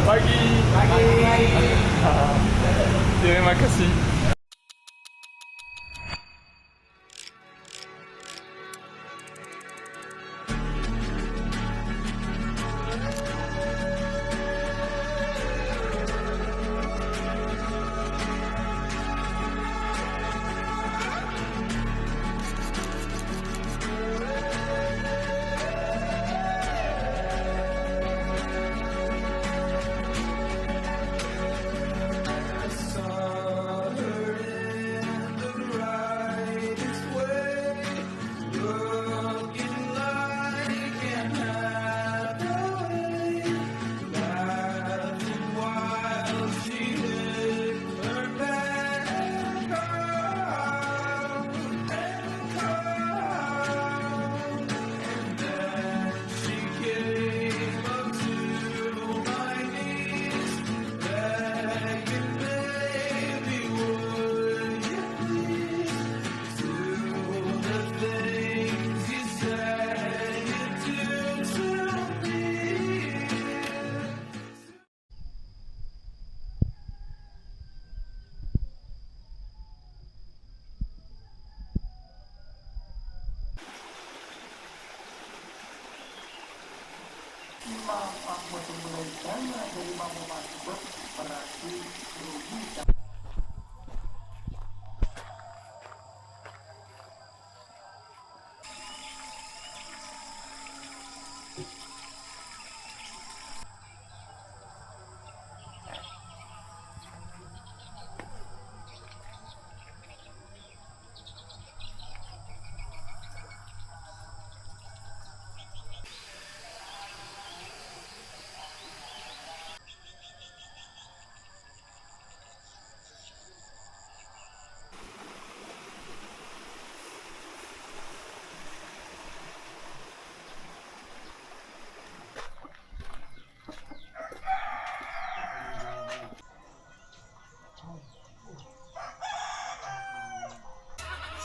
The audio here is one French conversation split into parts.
Pagi. Terima kasih.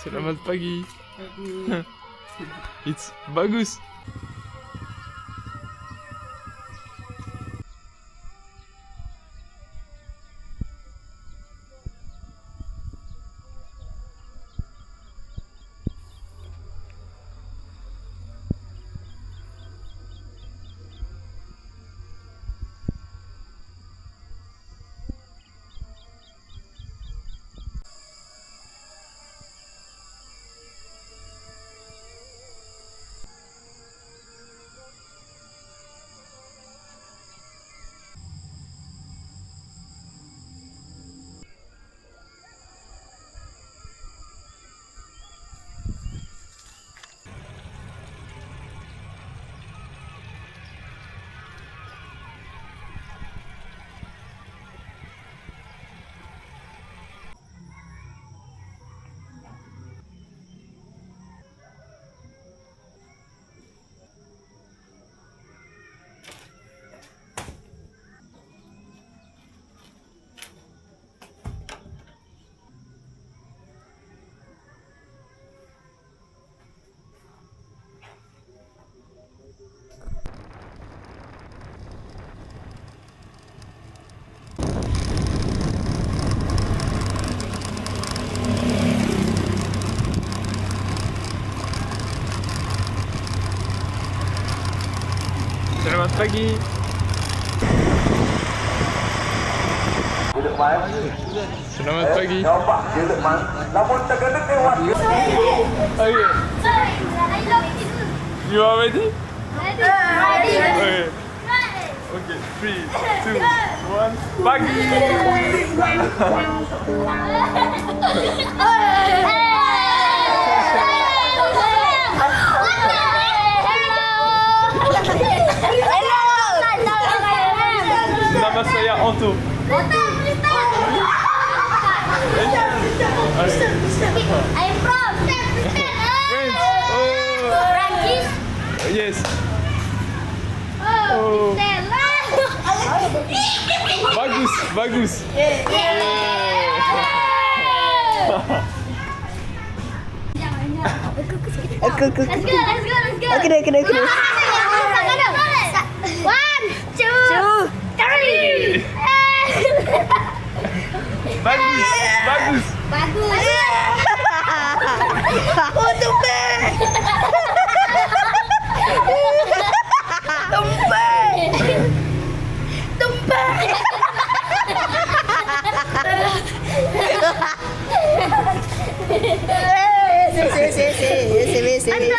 Selamat pagi. It's bagus. Selamat pagi. Selamat pagi. Okay. You are ready? Okay. Okay. 3, 2, 1. Pagi. Nama saya Otto. I'm from Friends. Francis. Yes. Oh, Bagus, bagus. Let's go. Okay. 1, 2, Boleh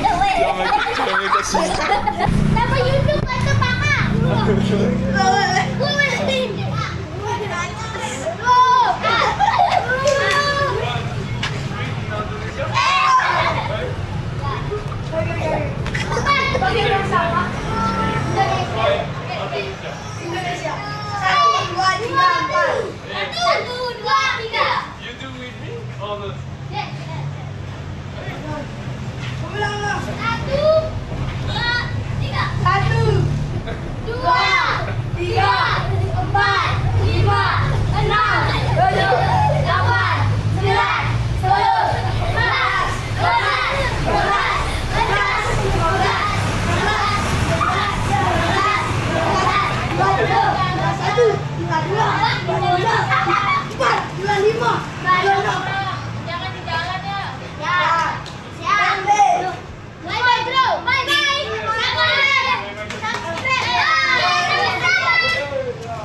dah weh. Jangan kasih. Dapat YouTube atau pakak? Satu, dua, tiga. You do with me or not? Satu, dua, tiga. Satu, dua, tiga, empat, lima, enam, tujuh, delapan, sembilan, sepuluh, 11, 12, 13, 14, 15, 16, 17, 18, 19, 20. Jangan di jalan ya. Ya. Siap. Bye bye bro. Bye bye.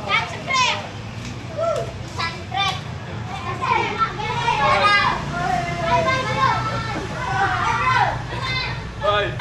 Subscribe. Subscribe. Bye bye bro. Bye.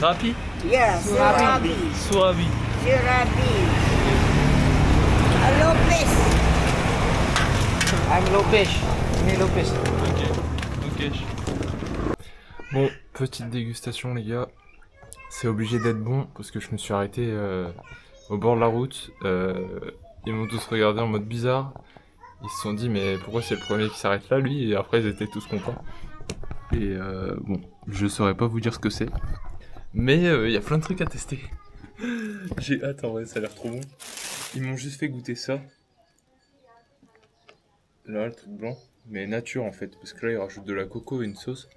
Rapi? Ya, Surabi. Surabi. Surabi. Lopez. I'm Lopez. Mais Lopez. Ok. Ok. Bon, petite dégustation les gars. C'est obligé d'être bon parce que je me suis arrêté au bord de la route. Ils m'ont tous regardé en mode bizarre. Ils se sont dit mais pourquoi c'est le premier qui s'arrête là lui? Et après ils étaient tous contents. Et bon, je saurais pas vous dire ce que c'est. Mais y a plein de trucs à tester. J'ai hâte en vrai, ça a l'air trop bon. Ils m'ont juste fait goûter ça. Là, le truc blanc. Mais nature en fait, parce que là ils rajoutent de la coco et une sauce.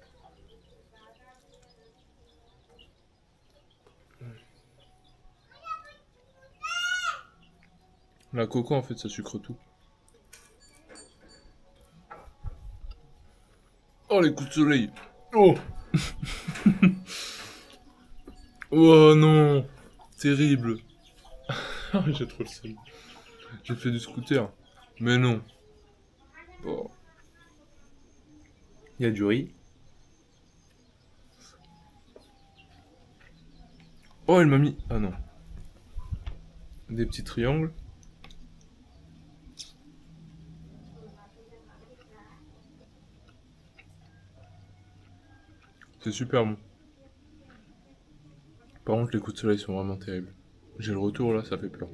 La coco en fait ça sucre tout. Oh les coups de soleil. Oh. Oh non. Terrible. J'ai trop le seum. J'ai fait du scooter. Mais non. Oh. Il y a du riz. Oh elle m'a mis... Ah non. Des petits triangles. C'est super bon. Par contre, les coups de soleil sont vraiment terribles. J'ai le retour là, ça fait peur.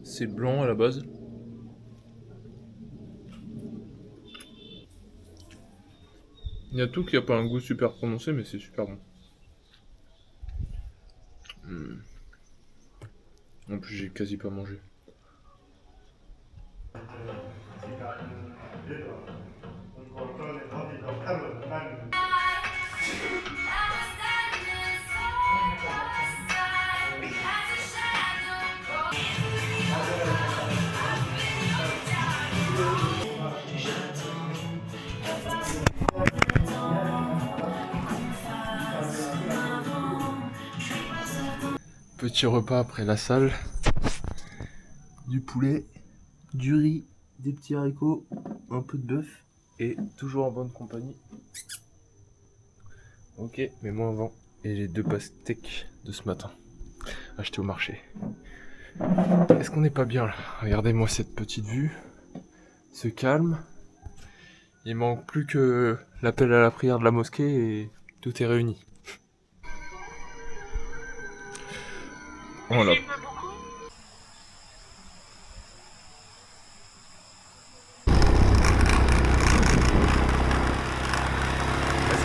C'est blanc à la base. Il y a tout qui a pas un goût super prononcé, mais c'est super bon. En plus, j'ai quasi pas mangé. Petit repas après la salle. Du poulet, du riz, des petits haricots, un peu de bœuf et toujours en bonne compagnie. Ok, mais moi avant. Et les 2 pastèques de ce matin, achetés au marché. Est-ce qu'on n'est pas bien là? Regardez-moi cette petite vue. Ce calme. Il manque plus que l'appel à la prière de la mosquée et tout est réuni. Voilà. Est-ce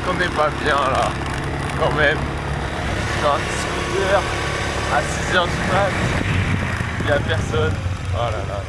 qu'on n'est pas bien là? Quand même. Dans un petit scooter à 6h du mat. Il n'y a personne. Oh là là là.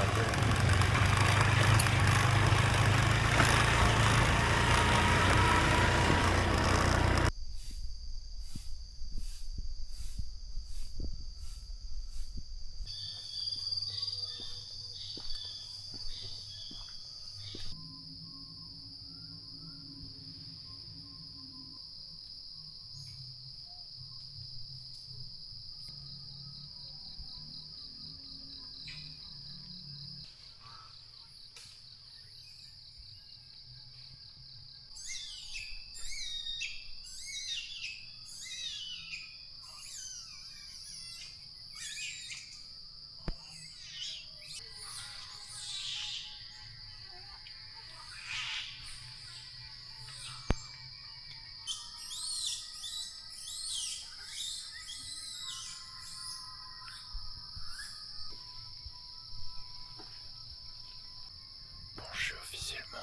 Bon, je suis officiellement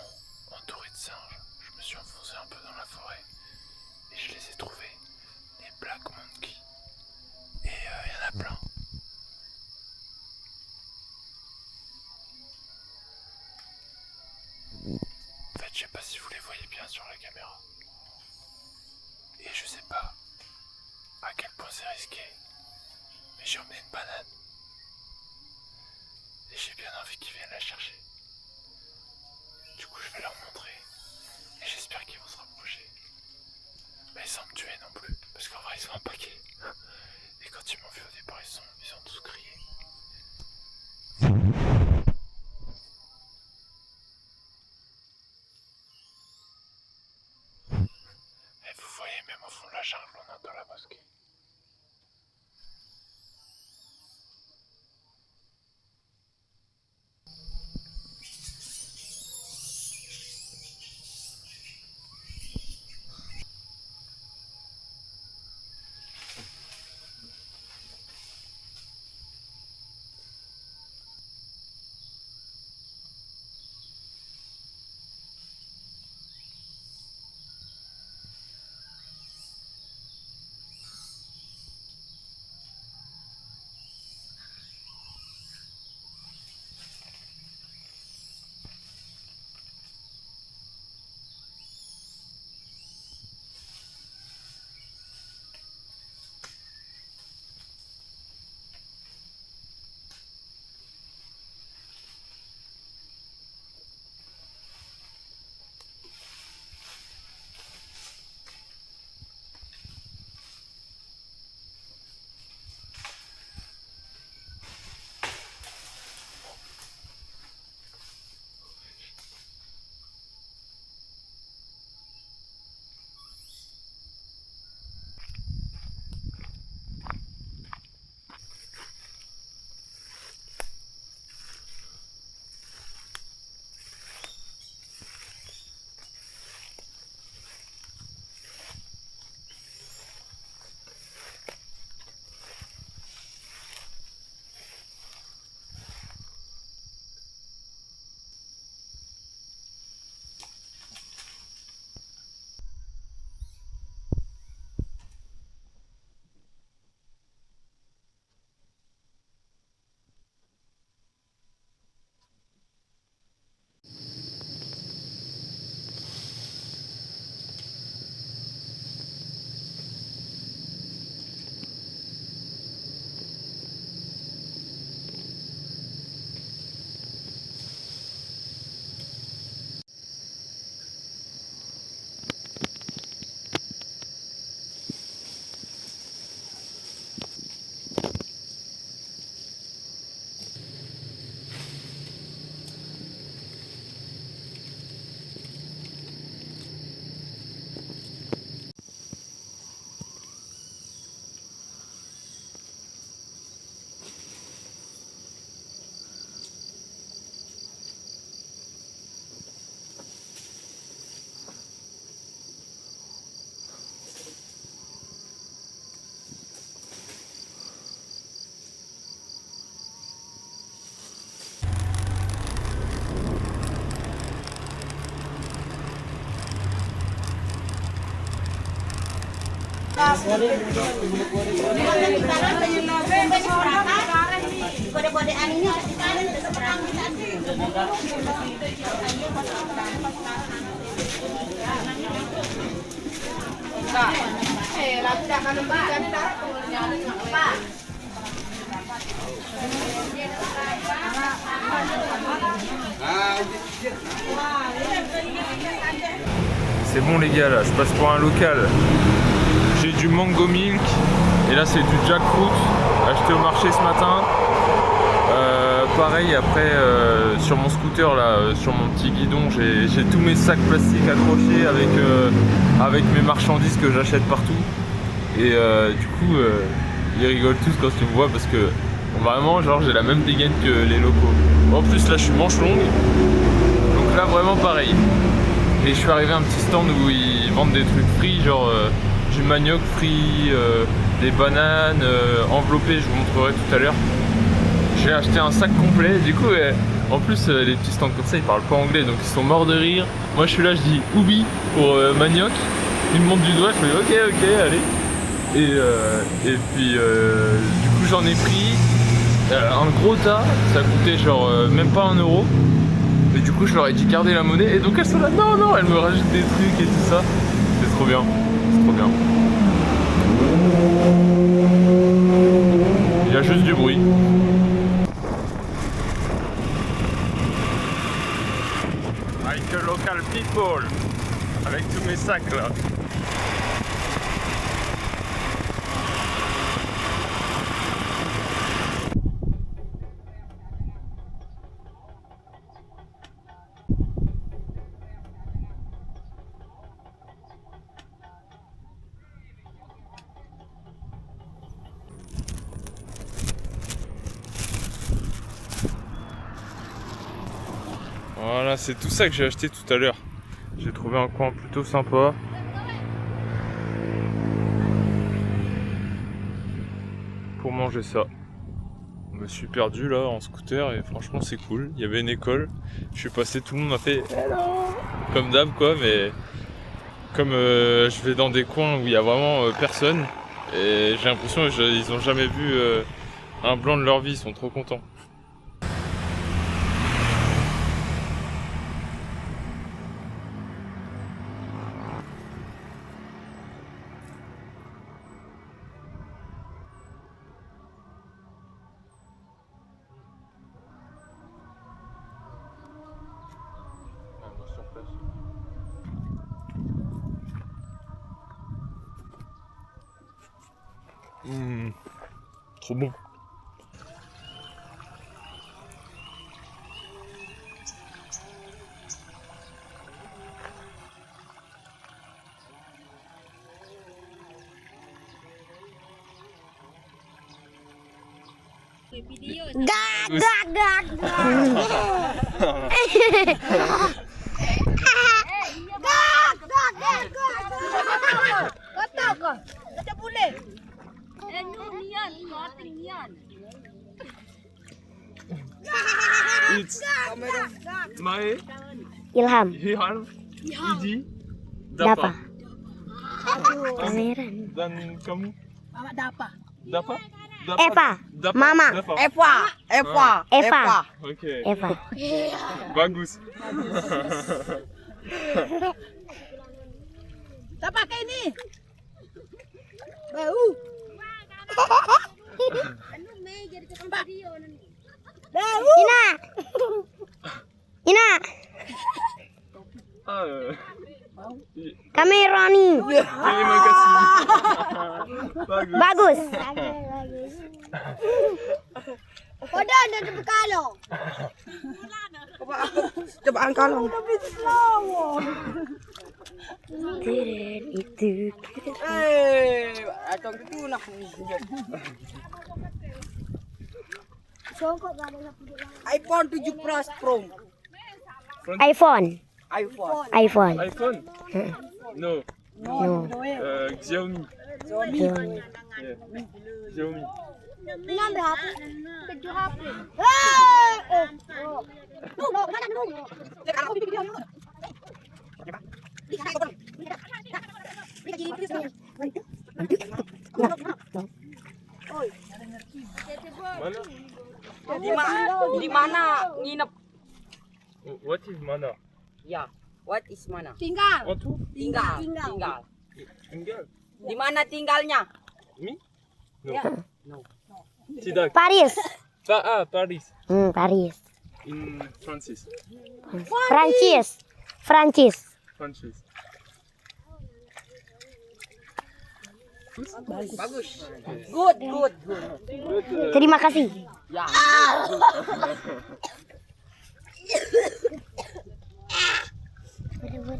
entouré de singes. Je me suis enfoncé un peu dans la forêt et je les ai trouvés, des Black Monkey. Et il y en a plein. En fait, je sais pas si vous les voyez bien sur la caméra. Et je sais pas à quel point c'est risqué, mais j'ai emmené une banane. Et j'ai bien envie qu'ils viennent la chercher. Du coup, je vais leur montrer. Et j'espère qu'ils vont se rapprocher. Mais sans me tuer non plus, parce qu'en vrai, ils sont un paquet. Et quand ils m'ont vu au départ, ils ont tous crié. Et vous voyez, même au fond de la jungle, on entend la mosquée. C'est bon les gars, là, je passe pour un local. J'ai du mango milk et là c'est du jackfruit acheté au marché ce matin. Pareil après sur mon scooter là, sur mon petit guidon, j'ai tous mes sacs plastiques accrochés avec mes marchandises que j'achète partout. Et du coup ils rigolent tous quand ils me voient parce que vraiment genre j'ai la même dégaine que les locaux. En plus là je suis manche longue, donc là vraiment pareil. Et je suis arrivé à un petit stand où ils vendent des trucs frits, genre du manioc frit, des bananes enveloppées, je vous montrerai tout à l'heure. J'ai acheté un sac complet, du coup en plus les petits stands comme ça ils parlent pas anglais donc ils sont morts de rire. Moi je suis là, je dis oubi pour manioc, ils me montrent du doigt, je fais ok allez. Et puis du coup j'en ai pris un gros tas, ça coûtait genre même pas 1 euro. Et du coup je leur ai dit garder la monnaie et donc elles sont là, non, elles me rajoutent des trucs et tout ça. C'est trop bien, c'est trop bien. Il y a juste du bruit. Avec le local people, avec tous mes sacs là. Voilà, c'est tout ça que j'ai acheté tout à l'heure. J'ai trouvé un coin plutôt sympa. Pour manger ça. Je me suis perdu là en scooter et franchement c'est cool. Il y avait une école. Je suis passé, tout le monde m'a fait hello comme d'hab quoi, mais comme je vais dans des coins où il y a vraiment personne et j'ai l'impression qu'ils ont jamais vu un blanc de leur vie, ils sont trop contents. Trop bon. It's Mae, Ilham, Ilham, Idi, Dapa. Dan kamu? Dapa. Dapa? Eva, Dapa? Mama. Dapa. Eva. Oke. Eva. Bagus. Tak pakai ini. Bau. Bau. Ina, kami Roni. Terima kasih. Bagus. Pada ada bekalo. Cobaan kalong. Itu. Atong itu nak. iPhone 7 Plus Pro. iPhone. iPhone. iPhone? No. No. Xiaomi. Xiaomi. Yeah. Xiaomi. Ngambil HP. Keju HP. What is mana? Ya. What is mana? Tinggal. En tout? Tinggal. Tinggal. Tinggal. Tinggal. Di mana tinggalnya? Mi? No. Ya. Tidak. Paris. Paris. Paris. In Francis. Prancis. Prancis. Francis. Bagus. Good. Good. Terima kasih. Ya.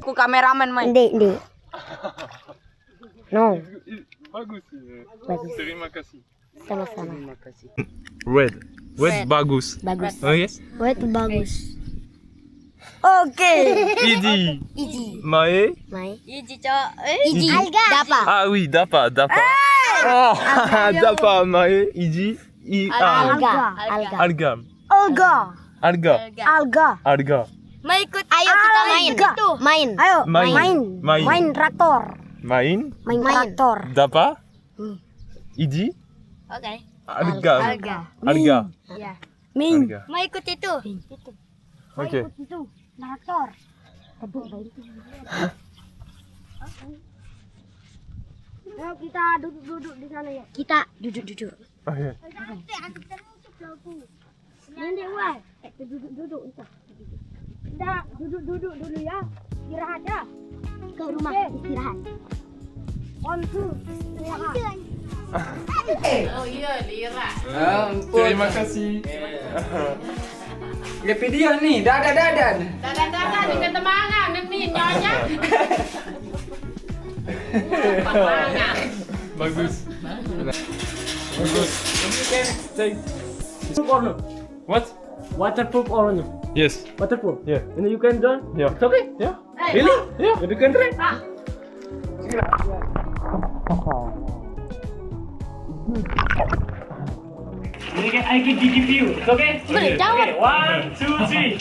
Aku kameramen, Mai. Dek. No. Bagus. Bagus. Terima kasih. Sama-sama. Terima kasih. Red. Red bagus. Bagus. Okay. Wet bagus. Oke. Idi. Iji. Mae. Mai. Iji, Cok. Iji. Dapa. Ah oui, dapa. Oh, dapa, mae. Idi. Alga. Alga. Alga. Alga. Mau ikut. Ayo kita main. Main. Ayo Main. Main traktor. Main. Main traktor. Dapa. Idi. Oke. Alga. Ya. Min. Alga. Mau ikut itu. Oke. Itu traktor. Ayo kita duduk di sana ya. Kita duduk. Oke. Ini wah. Duduk entah. Kita duduk dulu ya. Istirahat ya. Ke rumah istirahat. On to istirahat. Terima kasih. Ya video nih, dadan. Dadah dengan temangan nih nyonya. Bagus. Take or no? What? Waterproof or no? Yes. Waterproof. Yeah. And you can join? Yeah. It's okay? Yeah. Really? Yeah. You can try? I can give you. It's okay? Okay. 1, 2, 3.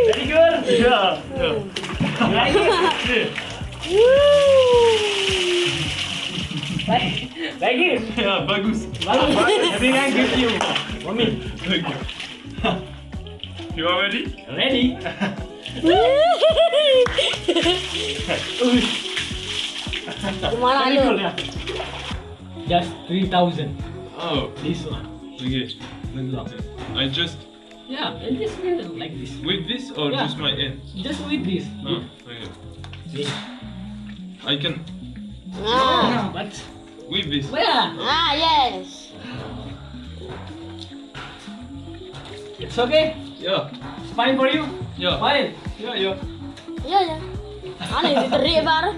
Very good. Yeah. Like it? Like it? Yeah, bagus. Bagus. I think I give you. Mommy. Okay. You are ready? Ready? Gimana Very lu? good, yeah. Just 3,000. Oh, This one. okay. Good luck. I just Yeah, and this one like this. with this or Yeah. just my end? Just with this. Oh, okay. See? I can But with this. yeah, Yes. it's okay. Yeah. It's fine for you. Yeah. Fine. Yeah. Iya. Aneh diterik baru.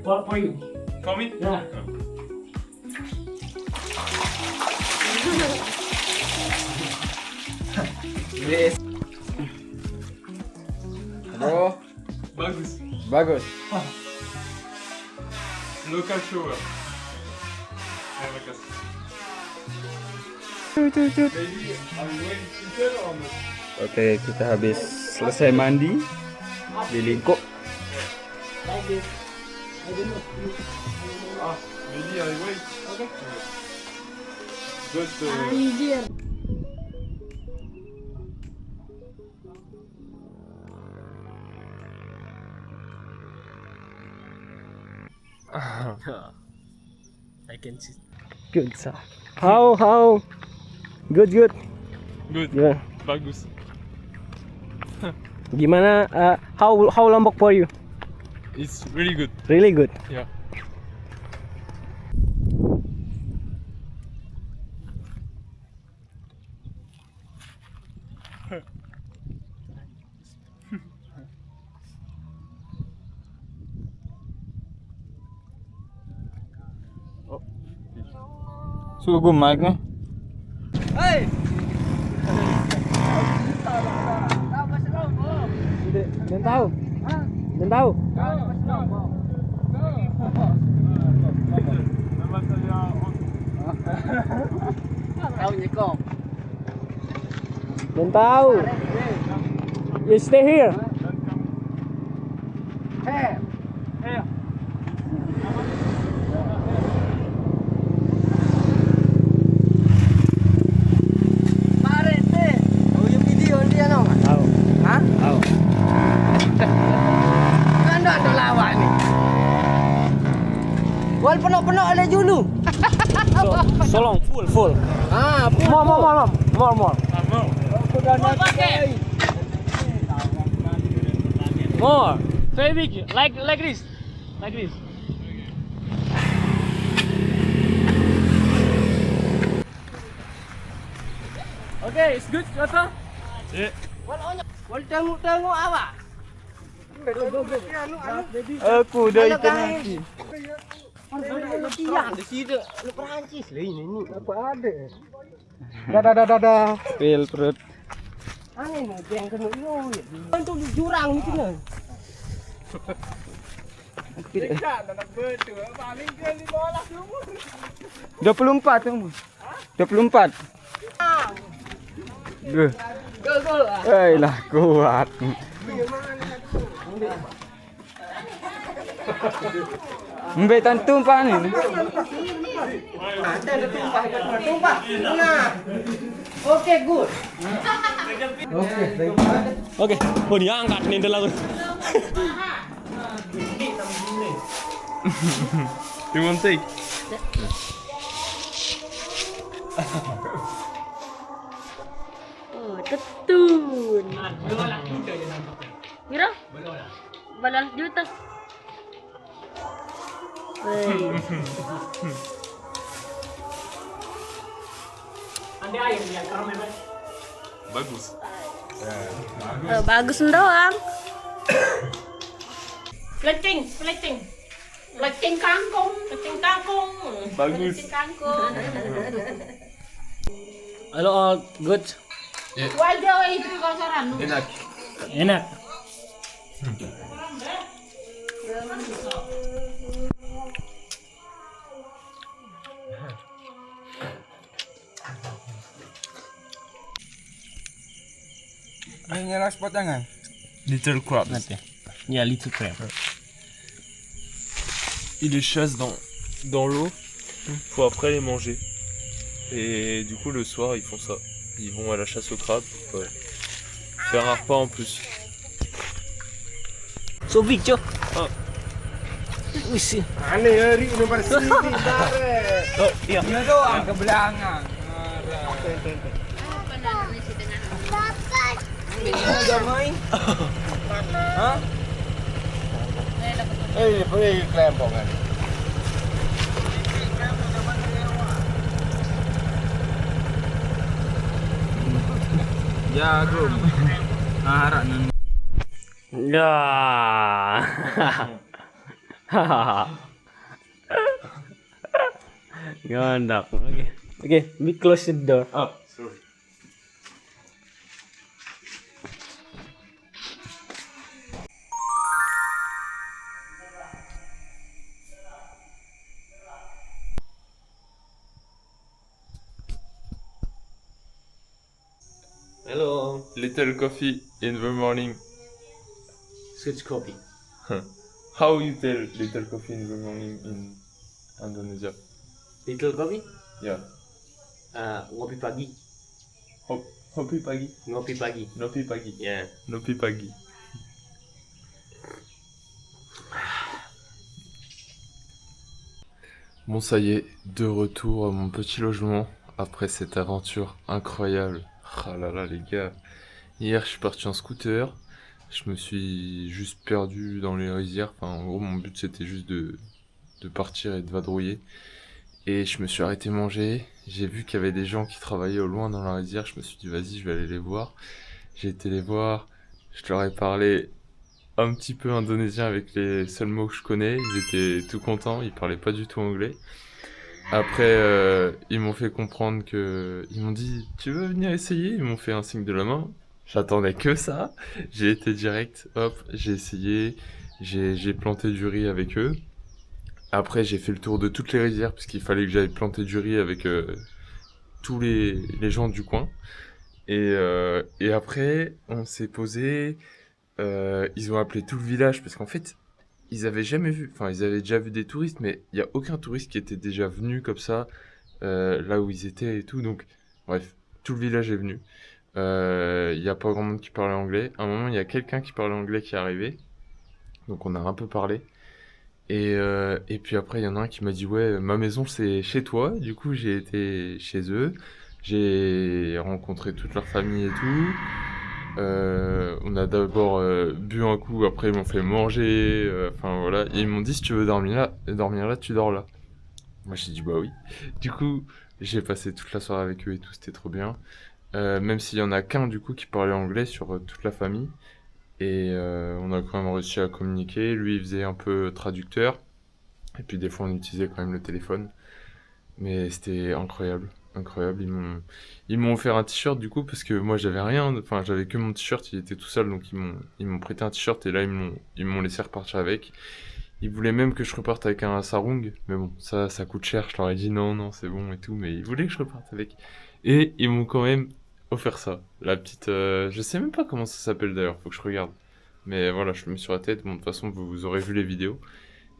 For you. For me? Yeah. Bro, Bagus. bagus. Local shower. Terima kasih. Baby, are you going chicken or not? Oke, kita habis selesai mandi di Lingkuk. Ah, maybe I wait. Okay. Just Anjir. I can see. Good sir. How? Good. good. Gimana? Bagus. Gimana? How Lombok for you? It's really good. Really good. Yeah. Sugu mic-nya. Hei. Dan tahu. Nama saya Tahu nyekong. Dan tahu. You stay here. Hei. Mare, teh. Oh, yung video full. Ah, full. More. More. Very big. Like this. Like this. Okay, it's good, Kata. Yeah. Wal tengok awak. Aku dah ikan mati. Tiang di sini. Lu Perancis lah ini. Apa ada? Dah. Pil perut. Aneh nih, yang kena yo. Untuk jurang ni kena. Dekat nak betul. Paling dia 24 tu. 24. Duh. Gol. Lah kuat. Mbak tan tumpah ni. Tumpah. Nah. Oke, good. Oke, mau diangkat nih dalam. You want take? Oh, tetun. Kira? Balas juta. Woi. Anda air yang karam hebat. Bagus. Bagus doang. Pelecing kangkung. Bagus. Kangkung. Halo, all good. Wajah itu kasaran. Enak. Enak. Ini nyala spot jangan. Little crabs. Il y a little crab. Ils les chassent dans l'eau pour après les manger. Et du coup le soir ils font ça. Ils vont à la chasse aux crabes pour faire un repas en plus. So big, Cok. Ah. Wih, Aneh hari ini bersih ni. Oh iya. Ini doang ke belakang. Dah main. Hah? Pergi kelempong kan. Jago. Harap nan. Dah. Gandak. Okay, we close the door. Ah, sorry. Hello. Little coffee in the morning. Switch copy. How you tell little coffee in the morning in Indonesia? Little copy? Yeah. Ngopi pagi. Hopi pagi. Ngopi pagi. Nopi pagi. Yeah. Nopi pagi. Bon, ça y est, de retour à mon petit logement après cette aventure incroyable. Ah là là, les gars. Hier, je suis parti en scooter. Je me suis juste perdu dans les rizières. Enfin, en gros, mon but c'était juste de partir et de vadrouiller. Et je me suis arrêté manger. J'ai vu qu'il y avait des gens qui travaillaient au loin dans la rizière. Je me suis dit, vas-y, je vais aller les voir. J'ai été les voir. Je leur ai parlé un petit peu indonésien avec les seuls mots que je connais. Ils étaient tout contents. Ils parlaient pas du tout anglais. Après, ils m'ont fait comprendre que... Ils m'ont dit, tu veux venir essayer? Ils m'ont fait un signe de la main. J'attendais que ça. J'ai été direct, hop, j'ai essayé. J'ai planté du riz avec eux. Après, j'ai fait le tour de toutes les rizières parce qu'il fallait que j'aille planter du riz avec tous les gens du coin. Et après, on s'est posé. Ils ont appelé tout le village parce qu'en fait, ils avaient jamais vu. Enfin, ils avaient déjà vu des touristes, mais il y a aucun touriste qui était déjà venu comme ça là où ils étaient et tout. Donc, bref, tout le village est venu. Il y a pas grand monde qui parlait anglais. À un moment, il y a quelqu'un qui parlait anglais qui est arrivé. Donc, on a un peu parlé. Et puis après, il y en a un qui m'a dit, ouais, ma maison, c'est chez toi. Du coup, j'ai été chez eux. J'ai rencontré toute leur famille et tout. On a d'abord bu un coup, après ils m'ont fait manger. Enfin voilà. Et ils m'ont dit, si tu veux dormir là, tu dors là. Moi, j'ai dit, bah oui. Du coup, j'ai passé toute la soirée avec eux et tout, c'était trop bien. Même s'il y en a qu'un, du coup, qui parlait anglais sur toute la famille. Et on a quand même réussi à communiquer. Lui, il faisait un peu traducteur. Et puis des fois, on utilisait quand même le téléphone. Mais c'était incroyable. Incroyable. Ils m'ont offert un t-shirt du coup, parce que moi, j'avais rien. Enfin, j'avais que mon t-shirt, il était tout seul. Donc, ils m'ont prêté un t-shirt et là, ils m'ont laissé repartir avec. Ils voulaient même que je reparte avec un sarong. Mais bon, ça coûte cher. Je leur ai dit non, c'est bon et tout. Mais ils voulaient que je reparte avec. Et ils m'ont quand même offert ça. La petite... je sais même pas comment ça s'appelle d'ailleurs, faut que je regarde. Mais voilà, je le mets sur la tête. Bon, de toute façon, vous aurez vu les vidéos.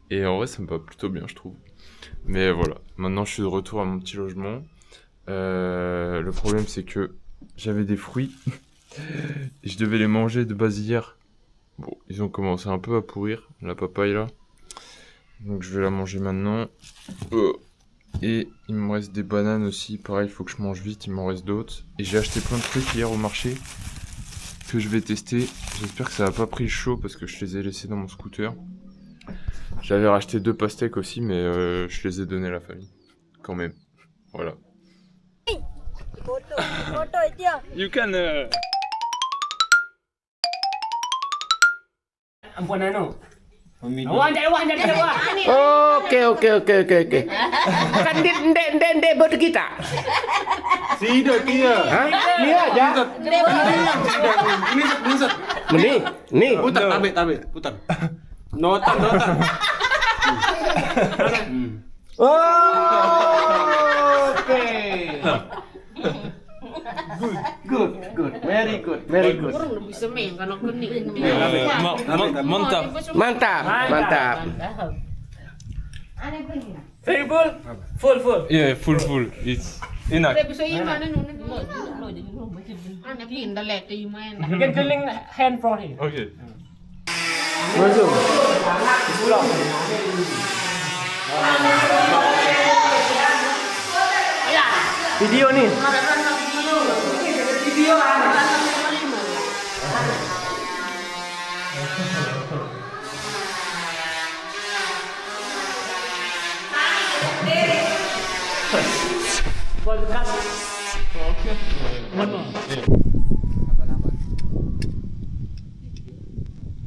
Et en vrai, ça me va plutôt bien, je trouve. Mais voilà, maintenant je suis de retour à mon petit logement. Le problème, c'est que j'avais des fruits. Et je devais les manger de base hier. Bon, ils ont commencé un peu à pourrir, la papaye là. Donc je vais la manger maintenant. Et il me reste des bananes aussi, pareil, il faut que je mange vite, il m'en reste d'autres. Et j'ai acheté plein de trucs hier au marché que je vais tester. J'espère que ça n'a pas pris chaud parce que je les ai laissés dans mon scooter. J'avais racheté 2 pastèques aussi, mais je les ai donnés à la famille. Quand même. Voilà. You can... Ampun anu. Awak jangan. Okey. Kan ndek buat kita. Tidak kia. Ha? Ni aja. Ni. Putar, tabik. Putar. Notan. Oh, okey. Good. Very good. Mantap. Very full. Full. Yeah, full. It's enough. You can clean hand from here. Okay. Video ni.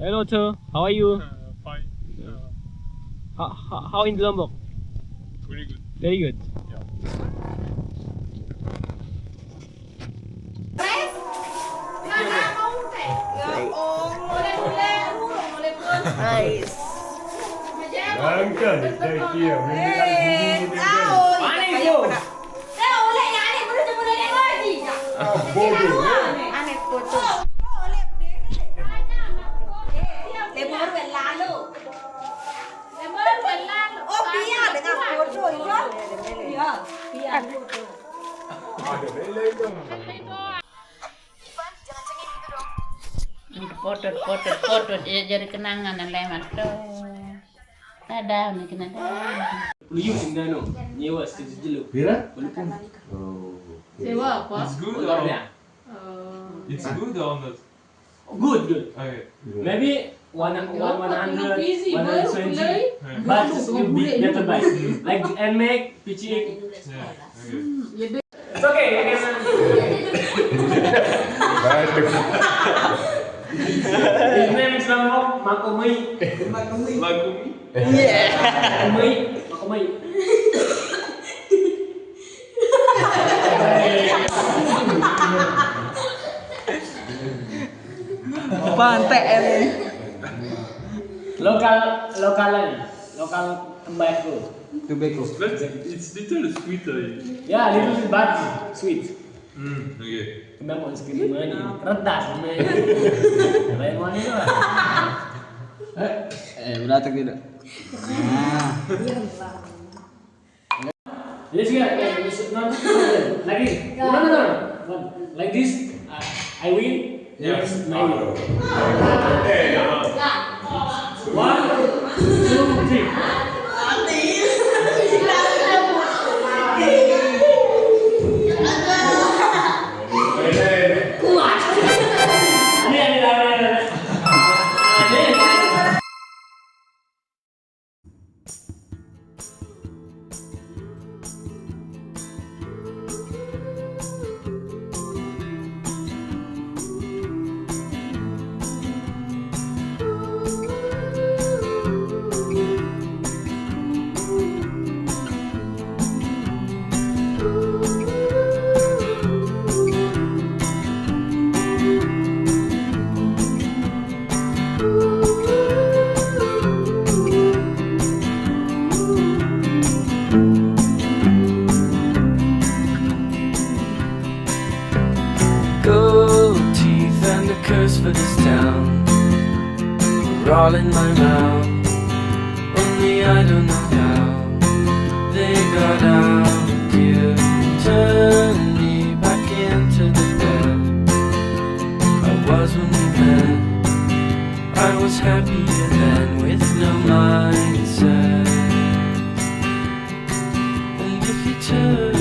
Hello, sir. How are you? Fine. How in Lombok? Really good. Very good. Foto jadi kenangan dan lemat tuh. Ada nih kena dah. You in the no. Nyewa sedikit dulu. Sewa apa? It's good or It's good or not? Good. Okay. Maybe 100, 120, but it will be better buy. Like NMAX, PCX. Yeah. Okay. It's okay. His name is Makumi. Yeah. Makumi. Pantai ini. Local tobacco. It's little sweet. Yeah, little bit but sweet. Okay. Tobacco is good money. Redas money. Lain money tu lah. Berat tidak? Yes, yeah. Lagi. No. Like this, I win. Yes, maybe. 1, 2, 3. Gold teeth and a curse for this town were all in my mouth. Only I don't know how they got out. You turned me back into the bed I was when we met. I was happier then with no mindset. And if you turn